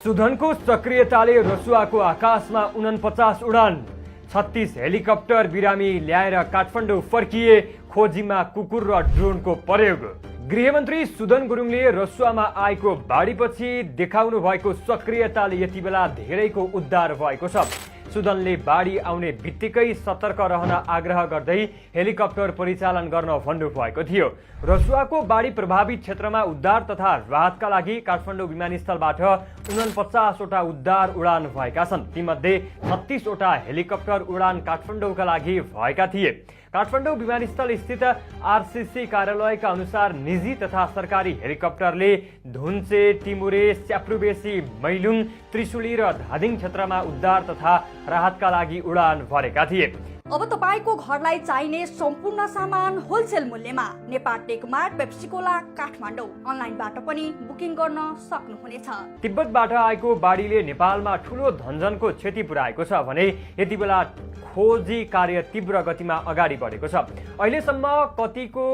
सुदनको सक्रियताले रसुवाको आकाशमा 49 उडान, 36 हेलिकप्टर बिरामी ल्याएर काठमाडौँ फर्किए, खोजीमा कुकुर र ड्रोनको प्रयोग। गृहमन्त्री सुदन गुरुङले रसुवामा आएको बाढीपछि देखाउनु भएको सक्रियताले यति बेला धेरैको उद्धार भएको छ। सुदनले बाढी आउने बित्तिकै सतर्क रहन आग्रह गर्दै हेलिकप्टर परिचालन गर्न भन्नुभएको थियो। रसुवाको बाढी प्रभावित क्षेत्रमा उद्धार तथा राहतका लागि काठमाडौँ विमानस्थलबाट 49 वटा उद्धार उडान भएका छन्। तीमध्ये 36 वटा हेलिकप्टर उडान काठमाडौँका लागि भएका थिए। काठमाडौँ विमानस्थल स्थित आरसीसी कार्यालयका अनुसार निजी तथा सरकारी हेलिकप्टरले धुन्चे, टिमुरे, स्याप्रुबेसी, मैलुङ, त्रिशुली र धादिङ क्षेत्रमा उद्धार तथा राहतका लागि उडान भरेका थिए। अब तपाईको घरलाई चाहिने सम्पूर्ण सामान होलसेल मूल्यमा नेपाल टेकमार्ट पेप्सिकोला काठमाडौँ अनलाइनबाट पनि बुकिङ गर्न सक्नुहुनेछ। तिब्बतबाट आएको बाढीले नेपालमा ठूलो धनजनको क्षति पुर्याएको छ भने यति बेला खोजी कार्य तीव्र गतिमा अगाडि बढेको छ। अहिलेसम्म कतिको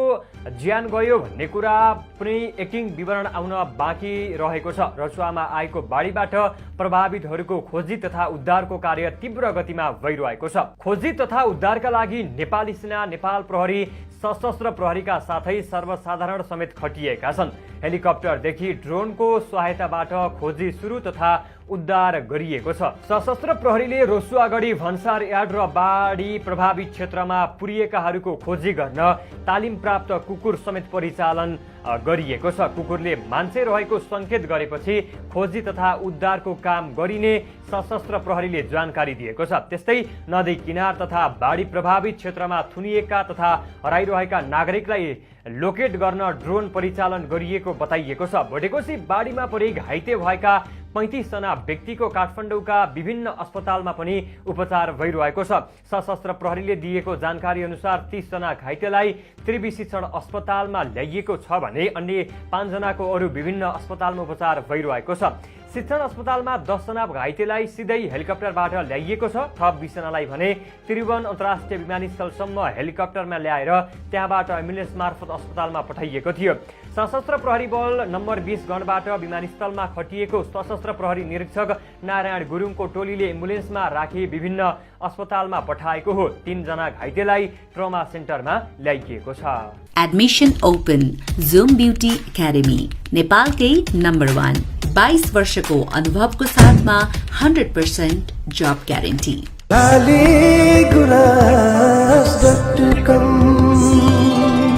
ज्यान गयो भन्ने कुरा पनि एकिङ विवरण आउन बाँकी रहेको छ। रसुवामा आएको बाढीबाट प्रभावितहरूको खोजी तथा उद्धारको कार्य तीव्र गतिमा भइरहेको छ। खोजी तथा उद्धारका लागि नेपाली सेना, नेपाल प्रहरी, सशस्त्र प्रहरीका साथै सर्वसाधारण समेत खटिएका छन्। हेलिकप्टरदेखि ड्रोनको सहायताबाट खोजी सुरु तथा उद्धार गरिएको छ। सशस्त्र प्रहरीले रसुवागढी, भन्सार यार्ड र बाढी प्रभावित क्षेत्रमा पुरिएकाहरूको खोजी गर्न तालिम प्राप्त कुकुर समेत परिचालन गरिएको छ। कुकुरले मान्छे रहेको संकेत गरेपछि खोजी तथा उद्धारको काम गरिने सशस्त्र प्रहरीले जानकारी दिएको छ। त्यस्तै नदी किनार तथा बाढी प्रभावित क्षेत्रमा थुनिएका तथा हराइरहेका नागरिकलाई लोकेट गर्न ड्रोन परिचालन गरिएको बताइएको छ। भोटेकोशी बाढीमा परि घाइते भएका 35 जना व्यक्तिको काठमाडौँका विभिन्न अस्पतालमा पनि उपचार भइरहेको छ। सशस्त्र प्रहरीले दिएको जानकारी अनुसार 30 जना घाइतेलाई त्रिवी शिक्षण अस्पतालमा ल्याइएको छ भने अन्य 5 जनाको अरू विभिन्न अस्पतालमा उपचार भइरहेको छ। शिक्षण अस्पतालमा 10 जना घाइतेलाई सिधै हेलिकप्टरबाट ल्याइएको छ। थप 20 जनालाई भने त्रिभुवन अन्तर्राष्ट्रिय विमानस्थलसम्म हेलिकप्टरमा ल्याएर त्यहाँबाट एम्बुलेन्स मार्फत अस्पतालमा पठाइएको थियो। सशस्त्र प्रहरी बल नम्बर 20 गणबाट विमानस्थलमा खटिएको सशस्त्र प्रहरी निरीक्षक नारायण गुरुङको टोलीले एम्बुलेन्समा राखी विभिन्न अस्पतालमा पठाएको हो। 3 जना घाइतेलाई ट्रमा सेन्टरमा ल्याइएको छ। Admission open zoom beauty academy नेपालकै नम्बर 1 22 वर्षको अनुभवको साथमा 100% जब ग्यारेन्टी।